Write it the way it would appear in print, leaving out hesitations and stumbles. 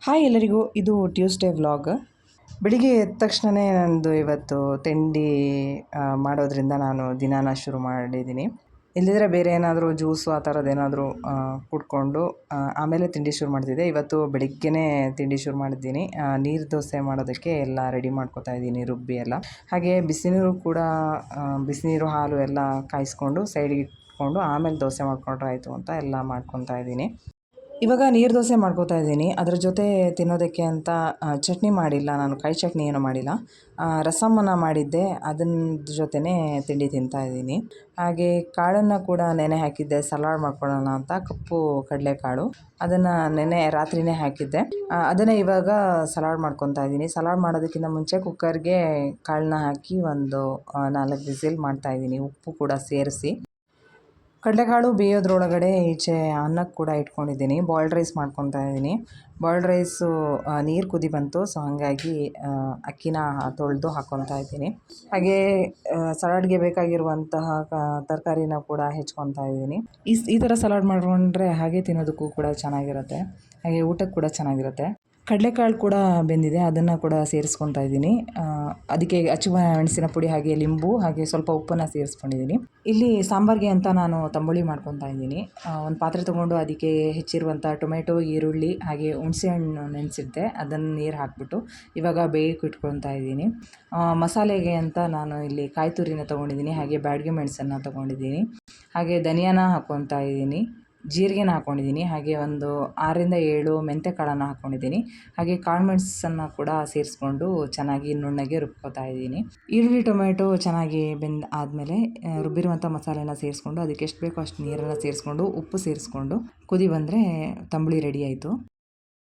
Hi ಎಲ್ಲರಿಗೂ, ಇದು Tuesday vlog. ಬೆಳಿಗ್ಗೆ ಎದ್ದ ತಕ್ಷಣವೇ ನಂದು ಇವತ್ತು ತಿಂಡಿ ಮಾಡೋದ್ರಿಂದ ನಾನು ದಿನಾನ ಶುರು ಮಾಡಿದ್ದೀನಿ. ಇಲ್ಲದಿದ್ದರೆ ಬೇರೆ ಏನಾದರೂ ಜ್ಯೂಸು ಆ ಥರದ್ದು ಏನಾದರೂ ಕುಡ್ಕೊಂಡು ಆಮೇಲೆ ತಿಂಡಿ ಶುರು ಮಾಡ್ತಿದ್ದೆ. ಇವತ್ತು ಬೆಳಿಗ್ಗೆನೇ ತಿಂಡಿ ಶುರು ಮಾಡಿದ್ದೀನಿ. ನೀರು ದೋಸೆ ಮಾಡೋದಕ್ಕೆ ಎಲ್ಲ ರೆಡಿ ಮಾಡ್ಕೊತಾ ಇದ್ದೀನಿ, ರುಬ್ಬಿ ಎಲ್ಲ. ಹಾಗೆ ಬಿಸಿನೀರು ಕೂಡ ಬಿಸಿನೀರು ಹಾಲು ಎಲ್ಲ ಕಾಯಿಸ್ಕೊಂಡು ಸೈಡಿಗೆ ಇಟ್ಕೊಂಡು ಆಮೇಲೆ ದೋಸೆ ಮಾಡ್ಕೊಂಡ್ರೆ ಆಯಿತು ಅಂತ ಎಲ್ಲ ಮಾಡ್ಕೊತಾ ಇದ್ದೀನಿ. ಇವಾಗ ನೀರು ದೋಸೆ ಮಾಡ್ಕೋತಾ ಇದ್ದೀನಿ. ಅದರ ಜೊತೆ ತಿನ್ನೋದಕ್ಕೆ ಅಂತ ಚಟ್ನಿ ಮಾಡಿಲ್ಲ, ನಾನು ಕಾಯಿ ಚಟ್ನಿ ಏನೂ ಮಾಡಿಲ್ಲ. ರಸಮ್ಮನ್ನು ಮಾಡಿದ್ದೆ, ಅದನ್ನ ಜೊತೆನೇ ತಿಂಡಿ ತಿಂತಾಯಿದ್ದೀನಿ. ಹಾಗೆ ಕಾಳನ್ನು ಕೂಡ ನೆನೆ ಹಾಕಿದ್ದೆ, ಸಲಾಡ್ ಮಾಡ್ಕೊಳ್ಳೋಣ ಅಂತ. ಕಪ್ಪು ಕಡಲೆಕಾಳು, ಅದನ್ನು ರಾತ್ರಿಯೇ ಹಾಕಿದ್ದೆ. ಅದನ್ನೇ ಇವಾಗ ಸಲಾಡ್ ಮಾಡ್ಕೊತಾ ಇದ್ದೀನಿ. ಸಲಾಡ್ ಮಾಡೋದಕ್ಕಿಂತ ಮುಂಚೆ ಕುಕ್ಕರ್ಗೆ ಕಾಳನ್ನ ಹಾಕಿ ಒಂದು 4 ವಿಸಿಲ್ ಮಾಡ್ತಾಯಿದ್ದೀನಿ, ಉಪ್ಪು ಕೂಡ ಸೇರಿಸಿ. ಕಡಲೆಕಾಳು ಬೇಯೋದ್ರೊಳಗಡೆ ಈಚೆ ಅನ್ನಕ್ಕೆ ಕೂಡ ಇಟ್ಕೊಂಡಿದ್ದೀನಿ. ಬಾಯ್ಲ್ಡ್ ರೈಸ್ ಮಾಡ್ಕೊತಾ ಇದ್ದೀನಿ. ಬಾಯ್ಲ್ಡ್ ರೈಸು ನೀರು ಕುದಿ ಬಂತು, ಸೊ ಹಾಗಾಗಿ ಅಕ್ಕಿನ ತೊಳೆದು ಹಾಕ್ಕೊತಾ ಇದ್ದೀನಿ. ಹಾಗೇ ಸಲಾಡ್ಗೆ ಬೇಕಾಗಿರುವಂತಹ ತರಕಾರಿನ ಕೂಡ ಹೆಚ್ಕೊತಾ ಇದ್ದೀನಿ. ಈ ಥರ ಸಲಾಡ್ ಮಾಡಿಕೊಂಡ್ರೆ ಹಾಗೆ ತಿನ್ನೋದಕ್ಕೂ ಕೂಡ ಚೆನ್ನಾಗಿರುತ್ತೆ, ಹಾಗೆ ಊಟಕ್ಕೆ ಕೂಡ ಚೆನ್ನಾಗಿರುತ್ತೆ. ಕಡಲೆಕಾಳು ಕೂಡ ಬೆಂದಿದೆ, ಅದನ್ನು ಕೂಡ ಸೇರಿಸ್ಕೊತಾ ಇದ್ದೀನಿ. ಅದಕ್ಕೆ ಮೆಣಸಿನ ಪುಡಿ ಹಾಗೆ ಲಿಂಬು ಹಾಗೆ ಸ್ವಲ್ಪ ಉಪ್ಪನ್ನು ಸೇರಿಸ್ಕೊಂಡಿದ್ದೀನಿ. ಇಲ್ಲಿ ಸಾಂಬಾರಿಗೆ ಅಂತ ನಾನು ತಂಬುಳಿ ಮಾಡ್ಕೊತಾ ಇದ್ದೀನಿ. ಒಂದು ಪಾತ್ರೆ ತೊಗೊಂಡು ಅದಕ್ಕೆ ಹೆಚ್ಚಿರುವಂಥ ಟೊಮೆಟೊ, ಈರುಳ್ಳಿ ಹಾಗೆ ಹುಣಸೆಹಣ್ಣು ನೆನೆಸಿದ್ದೆ, ಅದನ್ನು ನೀರು ಹಾಕಿಬಿಟ್ಟು ಇವಾಗ ಬೇಯಕ್ಕೆ ಇಟ್ಕೊತಾ ಇದ್ದೀನಿ. ಮಸಾಲೆಗೆ ಅಂತ ನಾನು ಇಲ್ಲಿ ಕಾಯಿ ತುರಿನ ತೊಗೊಂಡಿದ್ದೀನಿ, ಹಾಗೆ ಬ್ಯಾಡಗಿ ಮೆಣಸನ್ನು ತೊಗೊಂಡಿದ್ದೀನಿ, ಹಾಗೆ ಧನಿಯಾನ ಹಾಕ್ಕೊತಾ ಇದ್ದೀನಿ, ಜೀರಿಗೆನ ಹಾಕ್ಕೊಂಡಿದ್ದೀನಿ, ಹಾಗೆ ಒಂದು 6ರಿಂದ 7 ಮೆಂತ್ಯ ಕಾಳನ್ನು ಹಾಕ್ಕೊಂಡಿದ್ದೀನಿ. ಹಾಗೆ ಕಾಳು ಮೆಣಸನ್ನು ಕೂಡ ಸೇರಿಸ್ಕೊಂಡು ಚೆನ್ನಾಗಿ ನುಣ್ಣಗೆ ರುಬ್ಕೊತಾ ಇದ್ದೀನಿ. ಈರುಳ್ಳಿ ಟೊಮೆಟೊ ಚೆನ್ನಾಗಿ ಆದಮೇಲೆ ರುಬ್ಬಿರುವಂಥ ಮಸಾಲೆನ ಸೇರಿಸ್ಕೊಂಡು ಅದಕ್ಕೆ ಎಷ್ಟು ಬೇಕೋ ಅಷ್ಟು ನೀರನ್ನು ಸೇರಿಸ್ಕೊಂಡು ಉಪ್ಪು ಸೇರಿಸ್ಕೊಂಡು ಕುದಿ ಬಂದರೆ ತಂಬುಳಿ ರೆಡಿ ಆಯಿತು.